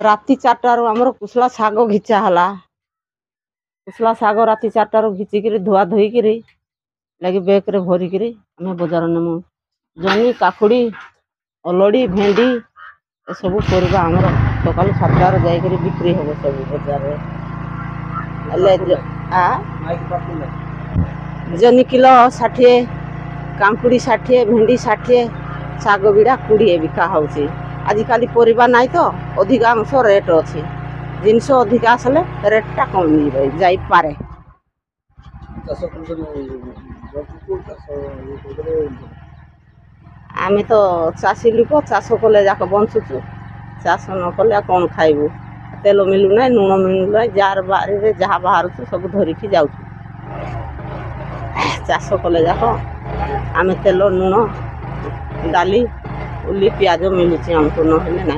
राति 4टारू आमर कुसला शाग घिचा हला। कुसला शाग राति 4टारू घिचिकी धुआ धोईकी लगे बेग्रे भरिकी आम बजार नेमु। जनी काकुड़ी अलड़ी भेंडी सब परिबा आमर सकाल 7टारू जाइकी बिक्री हम सब बजार। जनी किलो 60, काकुड़ी 60, भेंडी 60, शाग बिड़ा 20 बिका होची। आजिकाली परिबा नाई तो अधिकांश रेट अच्छी जिनस अधिका आसले रेटा कमी जाई पारे। आमे तो चाषी लोक चाष कले जाक बंचुचु। चाष न कले कौन खाइबू? तेल मिलू ना, लुण मिलू ना, जार बारी जहाँ बाहर सब धरिकी जाऊ। चाष कले जाक आमे तेल लुण डाली उली पियाज मिलूची हमको, नहेले ना।